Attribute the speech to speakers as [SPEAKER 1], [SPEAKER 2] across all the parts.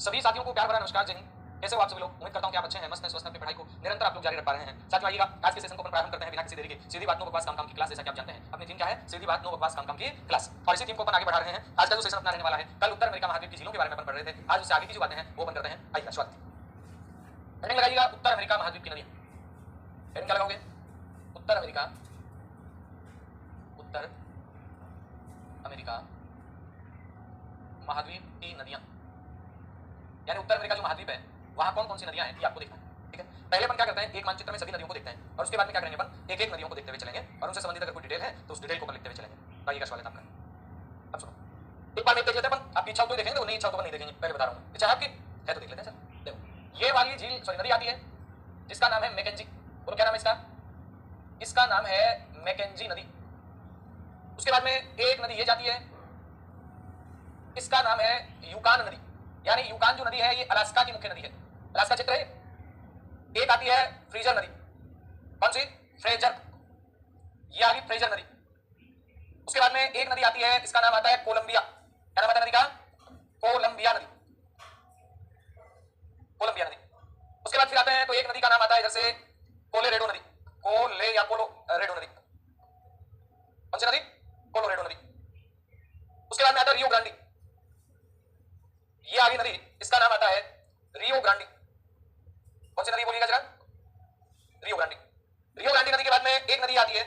[SPEAKER 1] सभी साथियों को प्यार भरा नमस्कार। जय हिंद। कैसे हो आप सभी लोग? उम्मीद करता हूं कि आप अच्छे हैं, मस्त हैं, स्वस्थ हैं, अपनी पढ़ाई को निरंतर आप लोग जारी रख पा रहे हैं। साथियों आइएगा, आज के सेशन को अपन प्रारंभ करते हैं बिना किसी देरी के। सीधी बात नो बकवास काम की क्लास। जैसा कि आप जानते हैं अपनी थीम क्या है, सीधी बात नो बकवास काम की क्लास। और इसी थीम को अपन आगे बढ़ा रहे हैं। आज का जो सेशन अपना रहने वाला है, कल उत्तर अमेरिका महाद्वीप की झीलों के बारे में अपन पढ़ रहे थे, आज उससे आगे की जो बातें हैं वो अपन करते हैं। आइए स्वागत। हेडिंग लगाइएगा उत्तर अमेरिका महाद्वीप की नदियां। हेडिंग क्या लगाओगे? उत्तर अमेरिका, उत्तर अमेरिका महाद्वीप की नदियां, यानी उत्तर अमेरिका जो महाद्वीप है वहां कौन कौन सी नदियां हैं ये आपको देखना है। ठीक है, पहले अपन क्या करते हैं, एक मानचित्र में सभी नदियों को देखते हैं और उसके बाद में क्या करेंगे, अपन एक एक नदियों को देखते हुए चलेंगे और उनसे संबंधित अगर कोई डिटेल है तो उस डिटेल को अपन लिखते हुए चलेंगे। आइएगा स्वागत आपका। अब सुनो, एक बार देख लेते हैं अपन। आपकी इच्छा हो तो देखेंगे, तो नहीं इच्छा हो तो नहीं देखेंगे। पहले बता रहा हूँ, इच्छा आपकी है तो देख लेते हैं। चल देखो, ये वाली झील सॉरी नदी आती है जिसका नाम है मैकेंजी। बोलो क्या नाम है इसका? इसका नाम है मैकेंजी नदी। उसके बाद में एक नदी ये जाती है, इसका नाम है यूकान नदी। यानी यूकान जो नदी है ये अलास्का की मुख्य नदी है, अलास्का क्षेत्र है। एक आती है फ्रेजर नदी। कौन सी? फ्रेजर। ये आ गई फ्रेजर नदी। उसके बाद में एक नदी आती है, इसका नाम आता है कोलंबिया। क्या नाम आता है नदी का? कोलंबिया नदी, कोलंबिया नदी। उसके बाद फिर आते हैं तो एक नदी का नाम आता है इधर से कोलोरेडो नदी। कोले या कोलोरेडो नदी। कौन सी नदी? कोलोरेडो नदी। उसके बाद में आता है रियो ग्रांडी। ये आ गई नदी, इसका नाम आता है रियो ग्रांडी। कौन सी नदी बोलिएगा जरा? रियो ग्रांडी। रियो ग्रांडी नदी के बाद में एक नदी आती है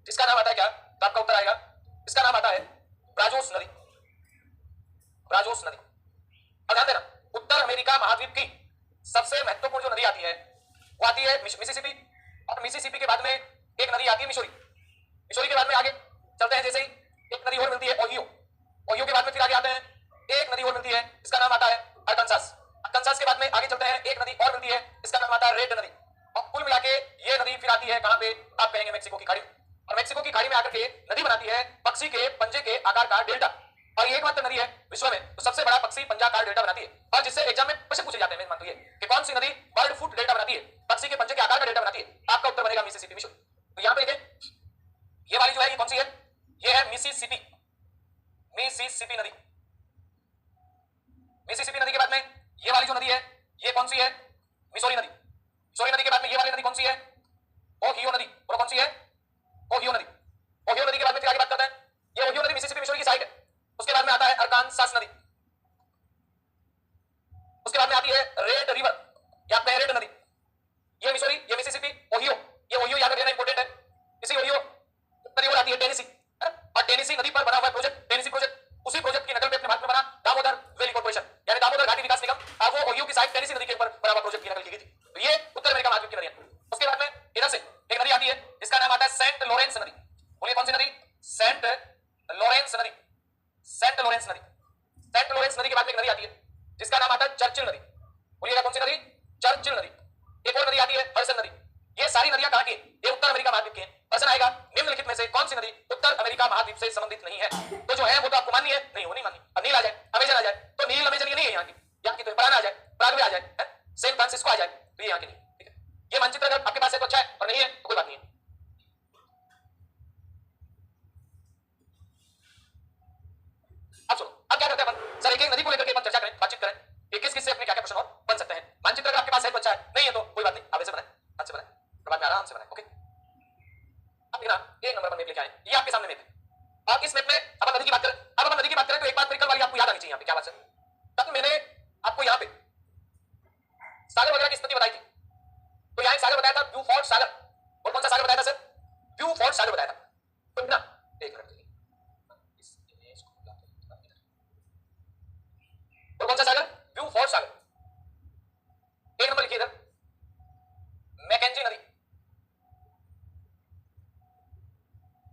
[SPEAKER 1] जिसका नाम आता है क्या, तो आपका उत्तर आएगा, इसका नाम आता है ब्राजोस नदी। ब्राजोस नदी। अब ध्यान देना, उत्तर अमेरिका महाद्वीप की सबसे महत्वपूर्ण जो नदी आती है वो आती है मिसिसिपी। और मिसिसिपी के बाद में एक नदी आती है मिसौरी। मिसौरी के बाद में आगे चलते हैं, जैसे ही एक नदी और मिलती है ओहियो। ओहियो के बाद में फिर आगे आते हैं, एक नदी और मिलती है, इसका नाम आता है अरकानसास। अरकानसास के बाद में आगे चलते हैं, एक नदी और मिलती है, इसका नाम आता है रेड नदी। और कुल मिला के ये नदी फिर आती है कहां पे? आप कहेंगे मेक्सिको की खाड़ी में। और मेक्सिको की खाड़ी में आकर के नदी बनाती है पक्षी के पंजे के आकार का डेल्टा। और ये एकमात्र नदी है विश्व में तो सबसे बड़ा पक्षी पंजाकार डेल्टा बनाती है। और जिससे एग्जाम में क्वेश्चन पूछे जाते हैं, मान लीजिए कि कौन सी नदी बर्ड फुट डेल्टा बनाती है, पक्षी के पंजे के आकार का डेल्टा बनाती है, आपका उत्तर बनेगा मिसिसिपी, मिसौरी। तो यहां पे देखिए, ये वाली जो है ये कौन सी है? ये है मिसिसिपी, मिसिसिपी नदी। मिसिसिपी नदी के बाद में ये वाली जो नदी है ये कौन सी है? मिसौरी नदी। मिसौरी नदी के बाद में ये वाली नदी कौन सी है? ओहियो नदी। और कौन सी है? ओहियो नदी। ओहियो नदी के बाद में फिर आगे बात करते हैं, ये ओहियो नदी मिसिसिपी मिसौरी की साइड है। उसके बाद में आता है अरकानसास नदी। उसके बाद में आती है रेड रिवर, या आप कहें रेड नदी। ये मिसौरी, ये मिसिसिपी, ओहियो। ये ओहियो याद रखना इंपॉर्टेंट है। इसी ओहियो नदी और आती है टेनेसी। और टेनेसी नदी पर बना हुआ प्रोजेक्ट, टेनेसी प्रोजेक्ट, उसी प्रोजेक्ट की नकल पे अपने भारत में बना दामोदर वैली कॉर्पोरेशन, यानी दामोदर घाटी विकास निगम। अब वो ओहियो की साइड टेनेसी नदी के ऊपर बना हुआ प्रोजेक्ट की नकल की गई थी। तो ये उत्तर अमेरिका महाद्वीप की नदियां। उसके बाद में इधर से एक नदी आती है जिसका नाम आता है सेंट लॉरेंस नदी। बोलिए कौन सी नदी? सेंट लॉरेंस नदी। सेंट लॉरेंस नदी। सेंट लॉरेंस नदी के बाद में एक नदी आती है जिसका नाम आता है चर्चिल नदी। बोलिएगा कौन सी नदी? चर्चिल नदी। एक और नदी आती है हडसन नदी। ये सारी नदियां कहां की? ये उत्तर अमेरिका महाद्वीप की हैं। प्रश्न आएगा निम्नलिखित में से कौन सी नदी उत्तर अमेरिका महाद्वीप से संबंधित नहीं है? तो जो है वो तो आपको माननी है, नहीं वो नहीं माननी। अब नील आ जाए, अमेजन आ जाए, तो नील अमेजन ये नहीं है यहाँ की, यहाँ की तो पराना आ जाए, पराग्वे आ जाए, सैन फ्रांसिस्को आ जाए, तो ये यहाँ की नहीं। ठीक है, ये मानचित्र अगर आपके पास है तो अच्छा है, और नहीं है तो कोई बात नहीं है। अब सुनो, अब क्या करते हैं अपन, सर एक एक नदी को लेकर के अपन चर्चा करें, बातचीत करें कि किस किस से अपने क्या क्या प्रश्न और बन सकते हैं। मानचित्र अगर आपके पास है तो अच्छा है, नहीं है तो कोई बात नहीं, आप ऐसे बनाए, हाथ से बनाए, बाद में आराम से बनाए। ओके, अब देखना एक नंबर पर मैप लेके आए, ये आपके सामने मैप है। और इस मैप में अब नदी की बात करें, अब अपन नदी की बात करें तो एक बात परिकल वाली आपको याद आनी चाहिए यहाँ पे। क्या बात है? तब मैंने आपको यहाँ पे सागर वगैरह की स्थिति बताई थी, तो यहाँ एक सागर बताया था ब्यूफोर्ट सागर। और कौन सा सागर बताया था सर? ब्यूफोर्ट सागर बताया था। तो ना एक मिनट, इस इमेज को और कौन सा सागर? ब्यूफोर्ट सागर। एक नंबर लिखिए इधर, मैकेंजी नदी।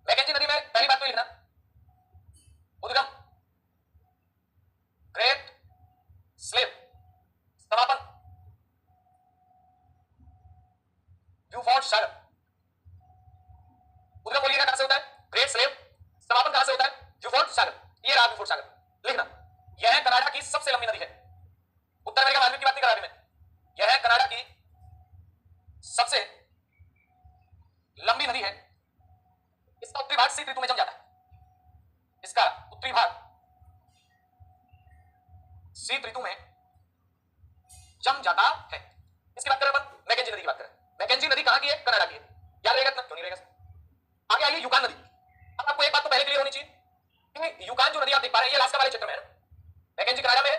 [SPEAKER 1] मैकेंजी नदी में पहली बात तो लिखना उद्गम, ग्रेट स्लेव समापन, ब्यूफोर्ट सागर। उद्गम बोलिएगा कहां से होता है? Great slave. समापन कहां से होता है? ब्यूफोर्ट सागर। ये रहा ब्यूफोर्ट सागर। लिखना, यह कनाडा की सबसे लंबी नदी है। उत्तर अमेरिका महाद्वीप की बात नहीं करा रही मैं, यह कनाडा की सबसे लंबी नदी है। इसका उत्तरी भाग शीत ऋतु में जम जाता है। इसका उत्तरी भाग शीत ऋतु में जम जाता है। इसकी बात करें अपन मैकेंजी नदी की बात करें। मैकेंजी नदी कहां की है? कनाडा की है। याद रहेगा इतना? क्यों नहीं रहेगा? आगे आइए यूकान नदी। अब आपको एक बात तो पहले क्लियर होनी चाहिए कि यूकान जो नदी आप देख पा रहे हैं ये अलास्का वाले क्षेत्र में है। मैकेंजी कनाडा में है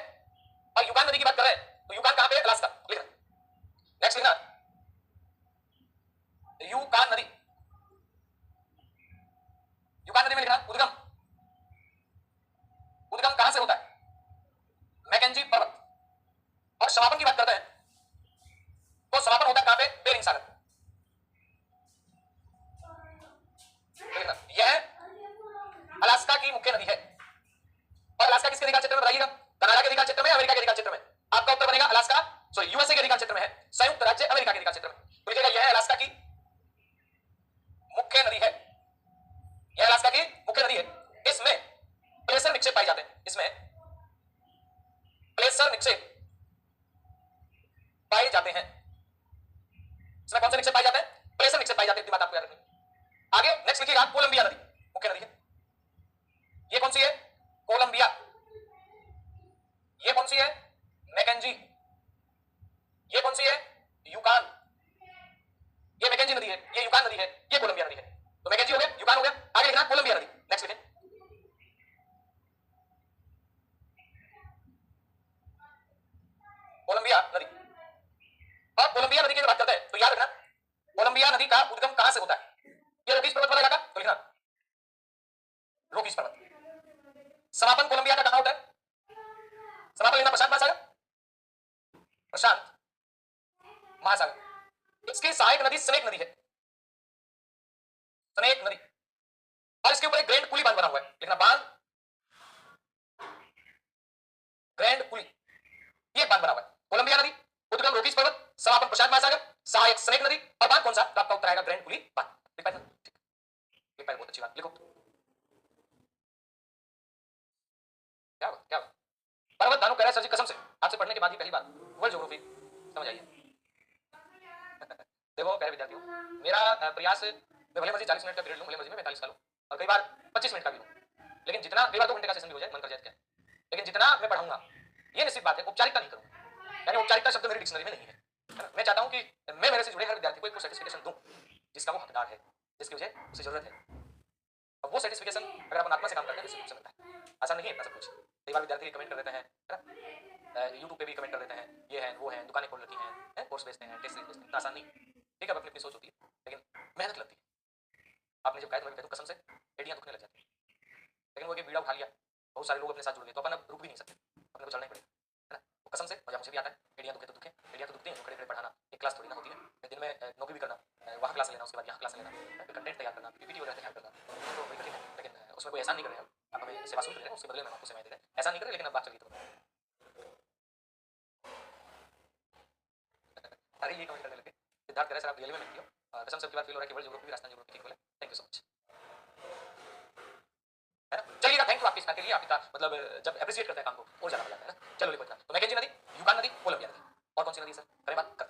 [SPEAKER 1] और यूकान नदी की बात कर रहे हैं तो यूकान कहां पे है? अलास्का। लिखना नेक्स्ट, लिखना यूकान नदी। यूकान नदी में लिखना उद्गम। उद्गम कहां से होता है? मैकेंजी पर्वत। और समापन की बात करते हैं तो समापन होता है कहां पे? बेरिंग सागर। यह अलास्का की मुख्य नदी है। और अलास्का किसके अधिकार क्षेत्र में बताइएगा? कनाडा के अधिकार क्षेत्र में, अमेरिका के अधिकार क्षेत्र में? आपका उत्तर बनेगा अलास्का, सॉरी यूएसए के अधिकार क्षेत्र में है, संयुक्त राज्य अमेरिका के अधिकार क्षेत्र में। तो लिखिएगा यह अलास्का की मुख्य नदी है। यह अलास्का की मुख्य नदी है। इसमें प्लेसर निक्षेप पाए जाते हैं। इसमें प्लेसर निक्षेप पाए जाते हैं। इसमें कौन से निक्षेप पाए जाते हैं? प्लेसर निक्षेप पाए जाते हैं। बात आपको याद रखनी। आगे नेक्स्ट लिखिएगा कोलंबिया नदी, मुख्य नदी है। ये कौन सी है? कोलंबिया। ये कौन सी है? मैकेंजी। ये कौन सी है? यूकान। ये मैकेंजी नदी है, ये यूकान नदी है, ये कोलंबिया नदी है। तो मैकेंजी हो गया, यूकान हो गया, आगे लिखना कोलंबिया नदी। नेक्स्ट लिखें कोलंबिया नदी। और कोलंबिया नदी की बात करते हैं तो याद रखना कोलंबिया नदी का उद्गम कहां से होता है? ये रोकीज पर्वत वाला इलाका, तो लिखना रोकीज पर्वत। समापन कोलंबिया का कहां होता है? समापन लिखना प्रशांत महासागर। प्रशांत महासागर। इसकी सहायक नदी स्नेक नदी है, स्नेक नदी। और इसके ऊपर एक ग्रैंड पुली बांध बना हुआ है, लिखना बांध, ग्रैंड पुली। ये बांध बना हुआ है। कोलंबिया नदी, उद्गम रोकीज पर्वत, समापन प्रशांत महासागर, सहायक स्नेक नदी और बांध कौन सा? तो आपका उत्तर आएगा ग्रैंड पुली बांध। लिख पाए? लिख पाए? बहुत अच्छी बात। लिखो क्या बात, क्या बात। पर्वत दानव कह रहा है सर जी कसम से आपसे पढ़ने के बाद ही पहली बार वर्ल्ड ज्योग्राफी समझ आइए। देखो प्यारे विद्यार्थियों, मेरा प्रयास मैं भले मर्जी 40 मिनट का पीरियड लूं, भले मर्जी में 45 का लूं और कई बार 25 मिनट का भी लूं, लेकिन जितना कई बार 2 घंटे का सेशन भी हो जाए मन कर जाए क्या, लेकिन जितना मैं पढ़ाऊंगा ये निश्चित बात है औपचारिकता नहीं करूंगा। यानी औपचारिकता शब्द मेरी डिक्शनरी में नहीं है। मैं चाहता हूं कि मैं मेरे से जुड़े हर विद्यार्थी को एक सर्टिफिकेशन दूं जिसका वो हकदार है, जिसकी मुझे उसे जरूरत है। अब वो सर्टिफिकेशन अगर अपन आत्मा से काम करते हैं तो इससे मिलता है। आसान नहीं है इतना सब कुछ। कई बार विद्यार्थी कमेंट कर देते हैं ना, यूट्यूब पे भी कमेंट कर देते हैं, ये है वो है, दुकानें खोल रखी हैं, कोर्स बेचते हैं, टेस्ट सीरीज बेचते हैं। इतना आसान नहीं। ठीक है, अपनी अपनी सोच होती है लेकिन मेहनत लगती है। आपने जब कहा तो मैं कहता हूं कसम से एडियां दुखने लग जाती है, लेकिन वो एक बीड़ा उठा लिया, बहुत सारे लोग अपने साथ जुड़ गए तो अपन अब रुक भी नहीं सकते, अपने को चलना ही पड़ेगा, है ना। वो कसम से मजा मुझे भी आता है। एडियां दुखे तो दुखे, एडियां तो दुखती हैं, खड़े खड़े पढ़ाना एक क्लास थोड़ी ना होती है। दिन में नौकरी भी करना, वहाँ क्लास लेना, उसके बाद यहाँ क्लास लेना, फिर कंटेंट तैयार करना, पीपीटी वगैरह तैयार करना, तो वही कठिन है। लेकिन उसमें कोई ऐसा नहीं कर रहे हैं। आप हमें सेवा शुल्क दे रहे हैं, उसके बदले में आपको सेवाएं दे रहे हैं, ऐसा नहीं कर रहे। लेकिन अब बात चल रही तो अरे ये कमेंट करने लगे सिद्धार्थ कह रहे सर आप रियल में मेहनती हो, कसम से आपकी बात फील हो रहा है कि वर्ल्ड ज्योग्राफी भी राजस्थान ज्योग्राफी ठीक बोले। थैंक यू सो मच, है ना। चलिएगा, थैंक यू आपकी इसके लिए। आप इतना मतलब जब एप्रिशिएट करते हैं काम को और ज्यादा मजा आता है ना। चलो लिखो इतना। तो मैकेंजी नदी, यूकान नदी, कोलंबिया नदी, और कौन सी नदी सर? करें बात कर।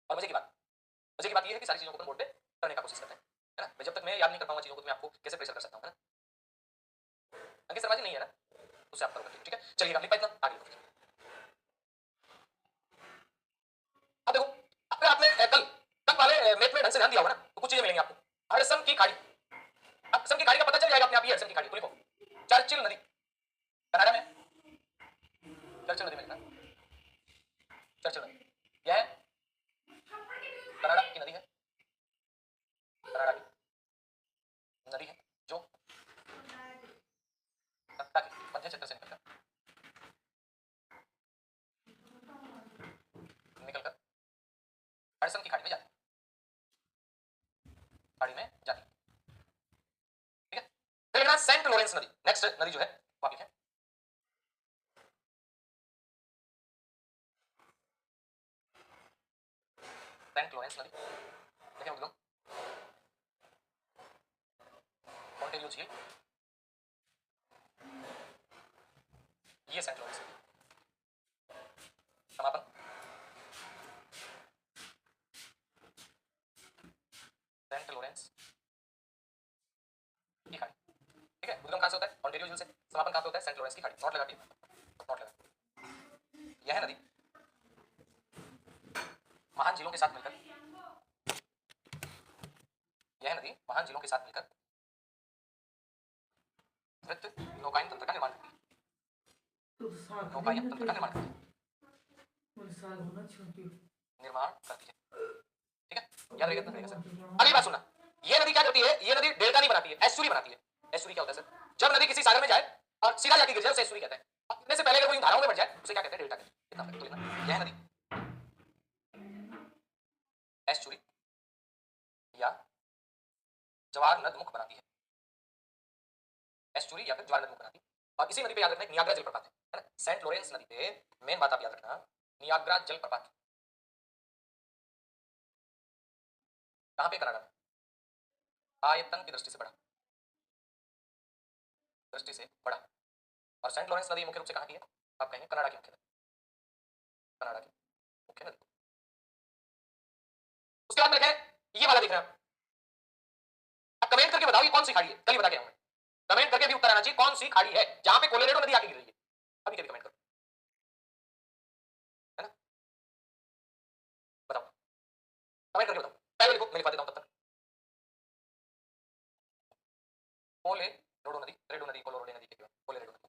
[SPEAKER 1] और मजे की बात ये है कि सारी चीजों को अपन बोर्ड पे करने का कोशिश करते हैं, है ना। जब तक मैं याद नहीं कर पाऊंगा चीजों को तो मैं आपको कैसे प्रेशर कर सकता हूँ, है ना। अंकित शर्मा जी नहीं है ना, उससे आप करोगे, ठीक है। चलिएगा, लिख पाए इतना, आगे लिखो। अब देखो, अगर आपने कल वाले मैथ में ढंग से ध्यान दिया होगा ना तो कुछ चीजें मिलेंगी आपको। हडसन की खाड़ी, अब हडसन की खाड़ी का पता चल जाएगा अपने आप ही। हडसन की खाड़ी तो लिखो चर्चिल नदी, कनाडा में चर्चिल नदी में लिखना, चर्चिल नदी यह कनाडा की नदी है, कनाडा की नदी है जो सत्ता के मध्य क्षेत्र से निकलकर हडसन की खाड़ी में जाती, खाड़ी में जाती, ठीक है। फिर लिखना सेंट लॉरेंस नदी, नेक्स्ट नदी जो है वो आप लिखें सेंट लॉरेंस नदी। देखें उद्गम ऑन्टेरियो झील, ये सेंट लॉरेंस, समापन सेंट लॉरेंस की खाड़ी, ठीक है। उद्गम कहां से होता है? ऑन्टेरियो झील से, समापन कहां पे होता है? सेंट लॉरेंस की खाड़ी। नोट लगा दिया, नोट लगा। यह नदी महान झीलों के साथ मिलकर, यह नदी महान झीलों के साथ मिलकर वृत्त नौकायन तंत्र का निर्माण करती है, नौकायन तंत्र का निर्माण करती है, निर्माण करती है। ठीक है, याद रहेगा सर। अगली बात सुनना, ये नदी क्या करती है, ये नदी डेल्टा नहीं बनाती है, एस्चुरी बनाती है। एस्चुरी क्या होता है सर? जब नदी किसी सागर में जाए और सीधा जाके गिर जाए उसे एस्चुरी कहते हैं। गिरने से पहले अगर वो इन धाराओं में बढ़ जाए उसे क्या कहते हैं? डेल्टा कहते हैं। इतना तो लेना, यह नदी एस्चुरी या जवार नदमुख बनाती है, एस्चुरी या फिर जवार नदमुख बनाती है। और इसी नदी पे याद रखना नियाग्रा जलप्रपात है ना, सेंट लॉरेंस नदी पे मेन बात आप याद रखना, नियाग्रा जलप्रपात कहां पे? कनाडा में। आयतन की दृष्टि से बड़ा, दृष्टि से बड़ा। और सेंट लॉरेंस नदी मुख्य रूप से कहां की है? आप कहेंगे कनाडा की मुख्य नदी, कनाडा की मुख्य नदी। उसके बाद में लिखा है ये वाला दिख रहा है, अब कमेंट करके बताओ ये कौन सी खाड़ी है? कल ही बता के आऊंगा, कमेंट करके भी उत्तर आना चाहिए कौन सी खाड़ी है जहां पे कोलोरेडो नदी आके गिर रही है। अभी कमेंट करो, है ना, बताओ, कमेंट करके बताओ। पहले लिखो, मैं लिखवा देता हूं तब तक। कोलोरेडो नदी, रेडो नदी, कोलोरेडो नदी के कोलोरेडो नदी,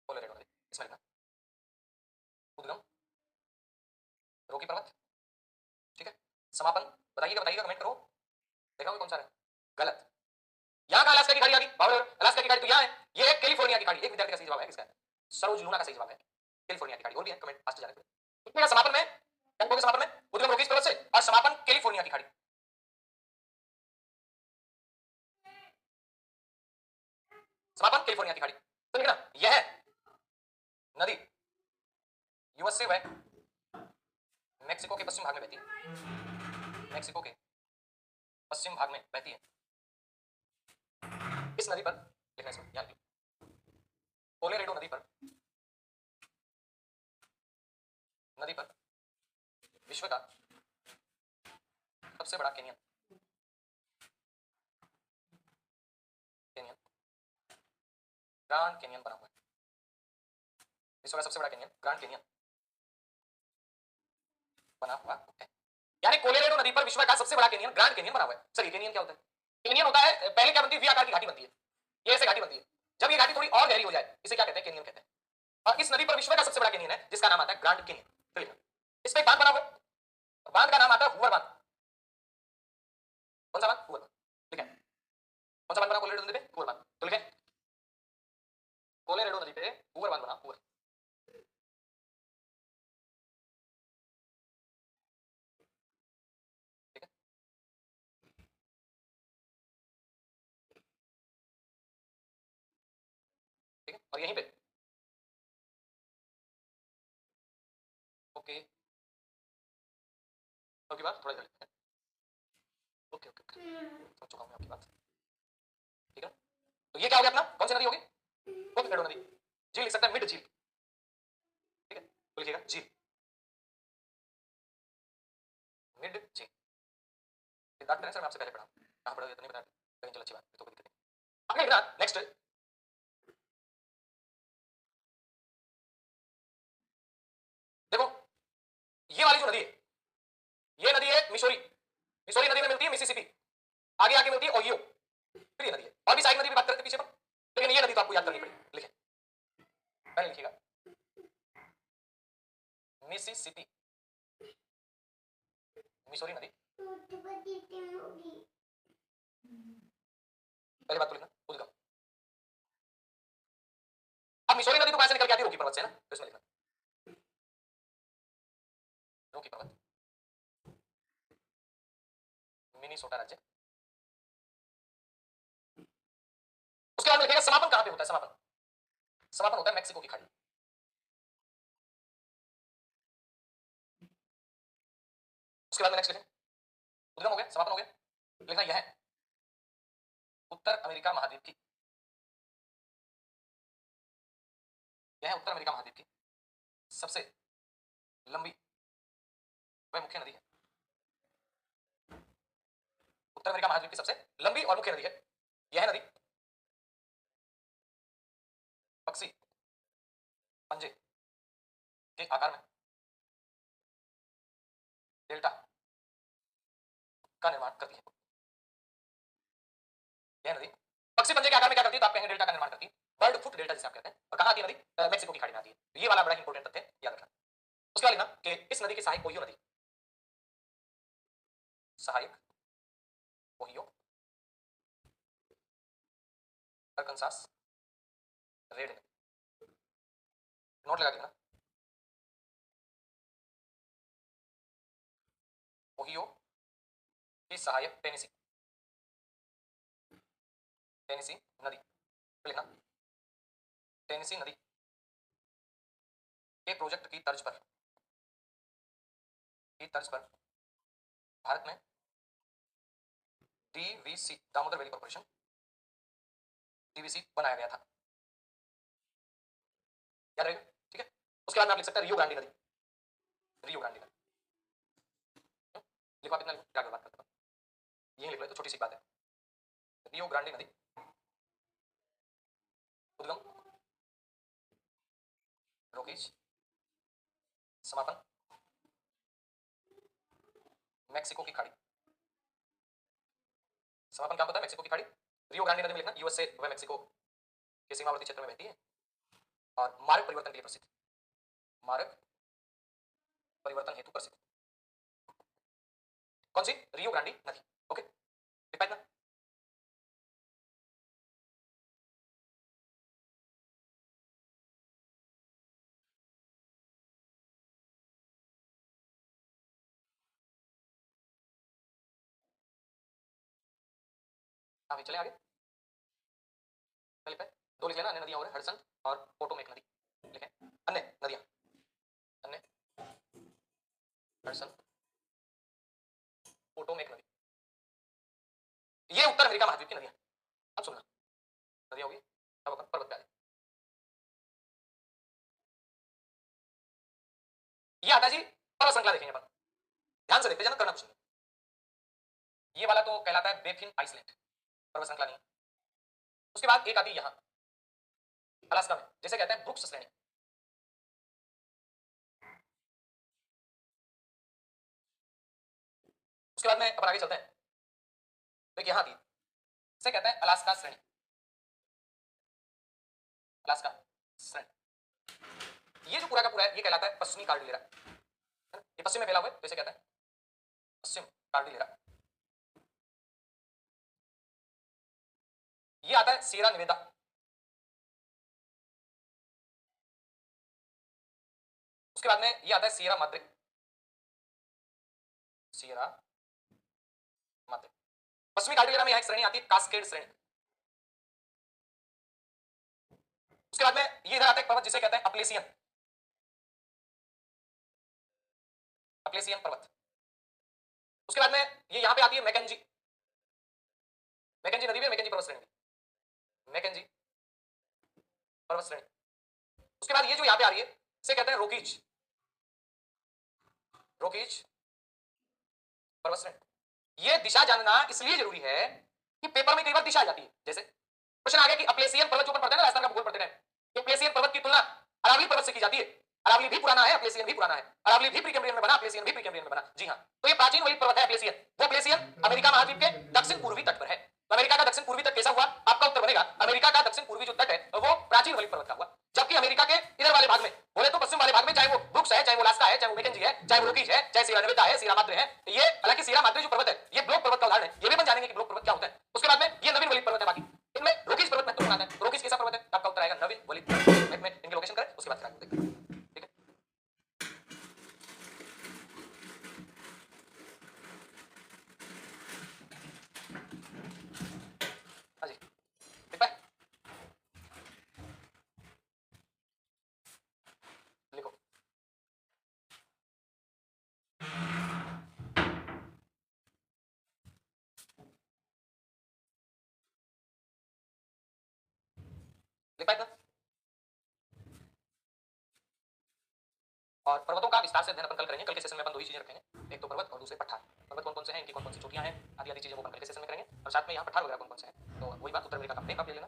[SPEAKER 1] कोलोरेडो नदी, इसमें लिखना उद्गम रोकी पर्वत। ठीक है, समापन बताइएगा, बताइएगा, कमेंट करो, देखा कौन सा है गलत। यहां का अलास्का की खाड़ी आ गई, अलास्का की खाड़ी तो यहां है, ये है कैलिफोर्निया की खाड़ी। एक विद्यार्थी का सही जवाब है, किसका है? सरोज लूना का सही जवाब है, कैलिफोर्निया की खाड़ी। और भी है, कमेंट फास्ट जाने दो। समापन में क्या कहोगे? समापन में उद्गम रोकी पर्वत से और समापन कैलिफोर्निया की खाड़ी। समापन कैलिफोर्निया की खाड़ी। तो लिखना यह नदी यूएस से वह मेक्सिको के पश्चिम भाग में बहती है, मेक्सिको के पश्चिम भाग में बहती है। इस नदी पर लिखना, इसमें याद रखिए, कोलोरेडो नदी पर, नदी पर विश्व का सबसे बड़ा कैनियन, कैनियन ग्रांड कैनियन बना हुआ है। विश्व का सबसे बड़ा कैनियन ग्रांड कैनियन बना हुआ है, यानी कोलोरेडो नदी पर विश्व का सबसे बड़ा कैनियन ग्रांड कैनियन बना हुआ है। सर ये कैनियन क्या होता है? कैनियन होता है, पहले क्या बनती है? वी आकार की घाटी बनती है, ये ऐसे घाटी बनती है। जब ये घाटी थोड़ी और गहरी हो जाए इसे क्या कहते हैं? कैनियन कहते हैं। और इस नदी पर विश्व का सबसे बड़ा कैनियन है जिसका नाम आता है ग्रांड कैनियन। चलिए, इस पे एक बांध बना हुआ है, बांध का नाम आता है हूवर बांध। कौन सा बांध? हूवर बांध। ठीक है, कौन सा बांध बना कोलोरेडो नदी पे? हूवर बांध। तो लिखें कोलोरेडो नदी पे हूवर बांध बना, हूवर। ठीक है, ठीक है, और यहीं पे ओके, आपकी बात थोड़ा इधर है। ओके ओके ओके, समझ चुका हूं मैं आपकी बात। ठीक है, तो ये क्या हो गया अपना? कौन सी नदी होगी? कोलोरेडो नदी। झील लिख सकते हैं, मिड झील। ठीक है, तो लिखिएगा झील, मिड झील। बात करें सर, मैं आपसे पहले पढ़ा, कहां पढ़ा नहीं बता, कहीं चल अच्छी बात, तो कोई दिक्कत नहीं। आगे लिखना नेक्स्ट, देखो ये वाली जो नदी है, ये नदी है मिसौरी, मिसौरी नदी में मिलती है मिसिसिपी, आगे आगे मिलती है ओहियो, फिर ये नदी है। और भी सारी नदी भी बात करते पीछे पर, लेकिन ये नदी तो आपको याद करनी पड़ेगी। लिखे, पहले लिखिएगा मिसिसिपी, मिसौरी नदी। पहले बात तो लिखना उद्गम। अब मिसौरी नदी तो कहां से निकल के आती है? रोकी पर्वत से ना, तो इसमें लिखना रोकी पर्वत, मिनीसोटा राज्य। उसके बाद में लिखेगा समापन कहां पे होता है? समापन, समापन होता है मैक्सिको की खाड़ी। उसके बाद में नेक्स्ट लिखें, उद्गम हो गया, समापन हो गया, लिखना यह है उत्तर अमेरिका महाद्वीप की, यह उत्तर अमेरिका महाद्वीप की सबसे लंबी वह मुख्य नदी है, उत्तर अमेरिका महाद्वीप की सबसे लंबी और मुख्य नदी है। यह नदी पक्षी पंजे के आकार में डेल्टा का निर्माण करती है। यह नदी पक्षी पंजे के आकार में क्या करती है, तो आप कहेंगे डेल्टा का निर्माण करती है, बर्ड फुट डेल्टा जिसे आप कहते हैं। और कहां आती है नदी, मैक्सिको की खाड़ी में आती है। ये वाला बड़ा इंपॉर्टेंट तथ्य याद रखना। उसके बाद लिखना कि इस नदी की सहायक ओहियो नदी, सहायक ओहियो, अरकानसास, रेड, नोट लगा देना, ओहियो की सहायक टेनेसी, टेनेसी नदी लिखना, टेनेसी नदी के प्रोजेक्ट की तर्ज पर भारत में DVC, Damodar valley corporation, DVC बनाया गया था। याद रहेगा, ठीक है। उसके बाद में आप लिख सकते हैं रियो ग्रांडी नदी, रियो ग्रांडी नदी। लिखो आप इतना, लिखो क्या बात करते हैं, यही लिख लो तो छोटी सी बात है। रियो ग्रांडी नदी उद्गम, रोकीज, समापन मैक्सिको की खाड़ी। समापन क्या होता है, मैक्सिको की खाड़ी। रियो ग्रांडी नदी में लिखना यूएसए व मैक्सिको के सीमावर्ती क्षेत्र में बहती है और मार्ग परिवर्तन के लिए प्रसिद्ध, मार्ग परिवर्तन हेतु प्रसिद्ध। कौन सी, रियो ग्रांडी नदी। ओके, लिख पाए ना। हाँ चले आगे, लिख पाए। दो लिख लेना, अन्य नदियां और हडसन और पोटोमेक नदी लिखें। अन्य नदियां, अन्य हडसन, पोटोमेक नदी, ये उत्तर अमेरिका महाद्वीप की नदियां। अब सुनना, नदियां होगी, अब अपन पर्वत पे आ जाए। ये आता जी पर्वत श्रृंखला, देखेंगे अपन ध्यान से देखते जाना, करना कुछ नहीं। ये वाला तो कहलाता है बेफिन आइसलैंड, पर्वत श्रृंखला नहीं। उसके बाद एक आती है यहां अलास्का में, जैसे कहते हैं ब्रुक्स श्रेणी। उसके बाद में अपन आगे चलते हैं, तो यहां आती है, इसे कहते हैं अलास्का श्रेणी, अलास्का श्रेणी। ये जो पूरा का पूरा है, ये कहलाता है पश्चिमी कार्डिलेरा, ये पश्चिम में फैला हुआ है, तो इसे कहते हैं पश्चिम कार्डिलेरा। ये आता है सियरा निवेदा, उसके बाद में ये आता है सियरा माद्रे, सियरा माद्रे। पश्चिमी कार्डिलेरा में यह एक श्रेणी आती है कास्केड श्रेणी। उसके बाद में ये इधर आता है पर्वत जिसे कहते हैं अपलेसियन, अपलेसियन पर्वत। उसके बाद में ये यहां पे आती है मैकेंजी, मैकेंजी नदी भी, मैकेंजी पर्वत श्रेणी, मैकेंजी पर्वत श्रेणी। उसके बाद ये जो यहां पे आ रही है इसे कहते हैं रोकीज, रोकीज पर्वत श्रेणी। ये दिशा जानना इसलिए जरूरी है कि पेपर में कई बार दिशा आ जाती है। जैसे क्वेश्चन आ गया कि अपलेसियन पर्वत जो ऊपर पढ़ते हैं ना राजस्थान का भूगोल पढ़ते हैं, कि अपलेसियन पर्वत की तुलना अरावली पर्वत से की जाती है। अरावली भी पुराना है, अपलेसियन भी पुराना है। अरावली भी प्रीकैम्ब्रियन में बना, अपलेसियन भी प्रीकैम्ब्रियन में बना। जी हां, तो ये प्राचीन वलित पर्वत है अपलेसियन। वो अपलेसियन अमेरिका महाद्वीप के दक्षिण पूर्वी तट पर है। तो अमेरिका का दक्षिण पूर्वी तट कैसा हुआ, आपका उत्तर बनेगा अमेरिका का दक्षिण पूर्वी जो तट है वो प्राचीन वलित पर्वत का हुआ। जबकि अमेरिका के इधर वाले भाग में बोले तो पश्चिम वाले भाग में, चाहे वो ब्रुक्स है, चाहे वो अलास्का है, चाहे वो मैकेंजी है, चाहे वो रोकीज है, चाहे सियरा नेवादा है, सियरा माद्रे है, ये हालांकि सियरा माद्रे जो पर्वत है ये ब्लॉक पर्वत का उदाहरण है, ये भी अपन जानेंगे कि ब्लॉक पर्वत क्या होता है। उसके बाद में ये नवीन वलित पर्वत है। बाकी इनमें रोकीज पर्वत महत्वपूर्ण आता है। रोकीज कैसा पर्वत है, आपका उत्तर आएगा नवीन वलित पर्वत। में इनकी लोकेशन करें, उसके बाद फिर आगे देखते हैं। ठीक है, हाँ जी, ठीक है, लिखो। लिख पाए ना। और पर्वतों का विस्तार से अध्ययन अपन कल करेंगे। कल के सेशन में अपन दो ही चीजें रखेंगे, एक तो पर्वत और दूसरे पठार। पर्वत कौन कौन से हैं, इनकी कौन कौन सी चोटियां हैं, आदि आदि चीजें वो अपन कल के सेशन में करेंगे। और साथ में यहाँ पठार वगैरह कौन कौन से हैं, तो वही बात उत्तर अमेरिका का मैप आप ले लेना।